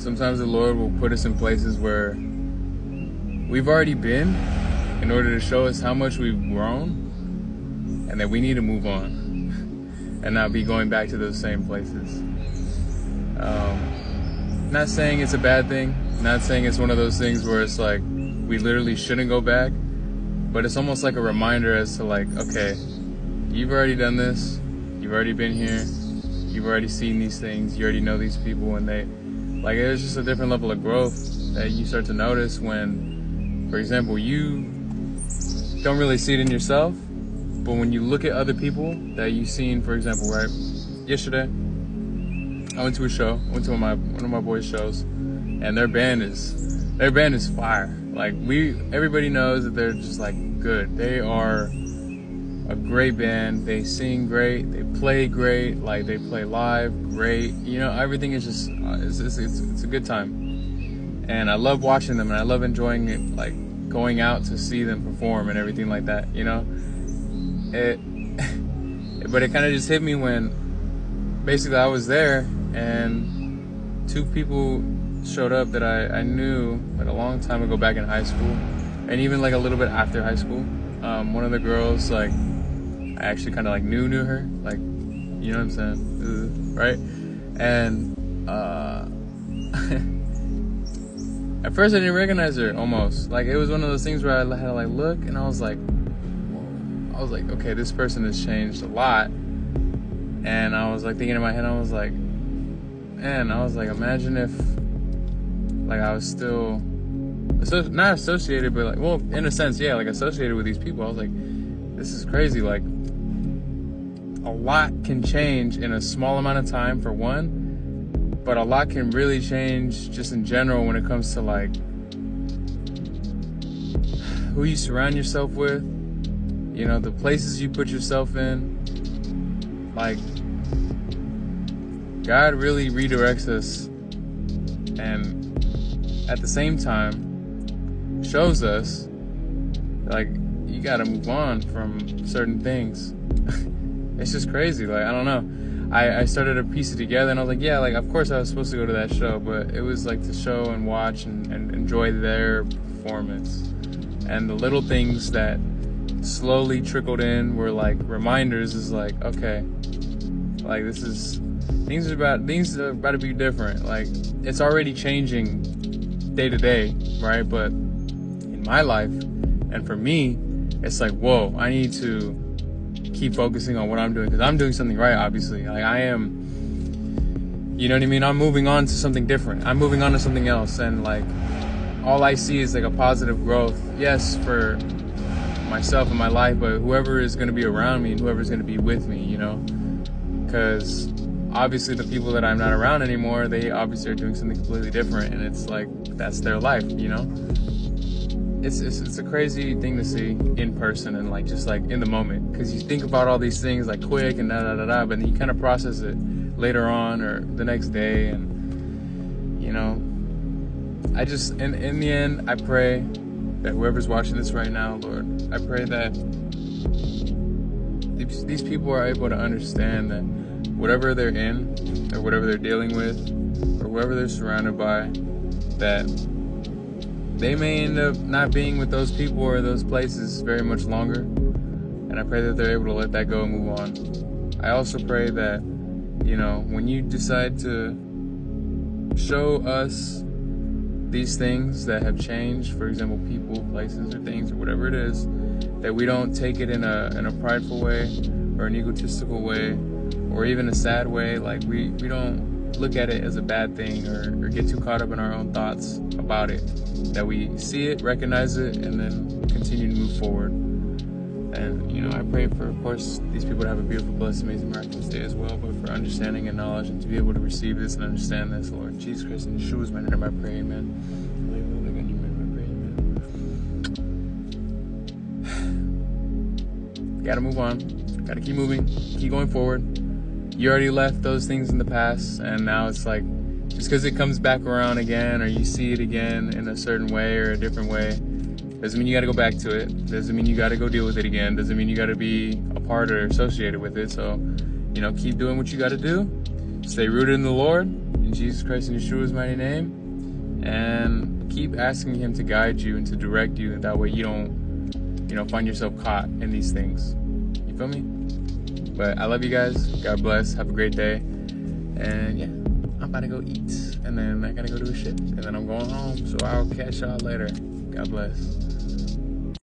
sometimes the Lord will put us in places where we've already been in order to show us how much we've grown and that we need to move on and not be going back to those same places. Not saying it's a bad thing, not saying it's one of those things where it's like we literally shouldn't go back, but it's almost like a reminder as to like, okay, you've already done this, you've already been here, you've already seen these things, you already know these people, and they, like, there's just a different level of growth that you start to notice when, for example, you don't really see it in yourself, but when you look at other people that you've seen, for example, right, yesterday, I went to a show, I went to one of my boys' shows, and their band is fire. Like, everybody knows that they're just like good. They are a great band. They sing great. They play great. Like, they play live great. You know, everything is just it's a good time. And I love watching them, and I love enjoying it, like going out to see them perform and everything like that. You know, but it kind of just hit me when basically I was there and two people showed up that I knew like a long time ago back in high school, and even like a little bit after high school. One of the girls, like, I actually kind of like knew her, like, you know what I'm saying, right? And at first I didn't recognize her, almost. Like, it was one of those things where I had to like look, and I was like, okay, this person has changed a lot. And I was like thinking in my head, I was like, man, imagine if like I was still not associated, but like, well, in a sense, yeah, like associated with these people. I was like, this is crazy. Like, a lot can change in a small amount of time, for one, but a lot can really change just in general when it comes to like who you surround yourself with, you know, the places you put yourself in. Like, God really redirects us, and at the same time shows us like you gotta move on from certain things. It's just crazy. Like, I don't know, I started to piece it together, and I was like, yeah, like, of course I was supposed to go to that show, but it was like to show and watch and enjoy their performance, and the little things that slowly trickled in were like reminders. Is like, okay, like, things are about to be different. Like, it's already changing day to day, right? But in my life, and for me, it's like, whoa, I need to keep focusing on what I'm doing, because I'm doing something right, obviously. Like, I am, you know what I mean? I'm moving on to something different. I'm moving on to something else, and like, all I see is like a positive growth. Yes, for myself and my life, but whoever is going to be around me and whoever's going to be with me, you know? Because obviously the people that I'm not around anymore, they obviously are doing something completely different, and it's like, that's their life, you know? It's a crazy thing to see in person, and like, just like in the moment, because you think about all these things like quick and but then you kind of process it later on or the next day. And you know, I just, in the end, I pray that whoever's watching this right now, Lord, I pray that these people are able to understand that whatever they're in, or whatever they're dealing with, or whoever they're surrounded by, that they may end up not being with those people or those places very much longer. And I pray that they're able to let that go and move on. I also pray that, you know, when you decide to show us these things that have changed, for example, people, places, or things, or whatever it is, that we don't take it in a prideful way, or an egotistical way, or even a sad way. Like, we don't look at it as a bad thing, or get too caught up in our own thoughts about it. That we see it, recognize it, and then continue to move forward. And, you know, I pray for, of course, these people to have a beautiful, blessed, amazing, miraculous day as well, but for understanding and knowledge, and to be able to receive this and understand this, Lord. Jesus Christ, in Yeshua's mighty name I pray, amen. Gotta move on. Gotta keep moving. Keep going forward. You already left those things in the past, and now it's like, just because it comes back around again, or you see it again in a certain way or a different way, doesn't mean you got to go back to it. Doesn't mean you got to go deal with it again. Doesn't mean you got to be a part or associated with it. So, you know, keep doing what you got to do. Stay rooted in the Lord, in Jesus Christ and Yeshua's mighty name, and keep asking Him to guide you and to direct you, and that way you don't, find yourself caught in these things. You feel me? But I love you guys. God bless. Have a great day. And yeah, I'm about to go eat, and then I gotta go do a shit, and then I'm going home. So I'll catch y'all later. God bless.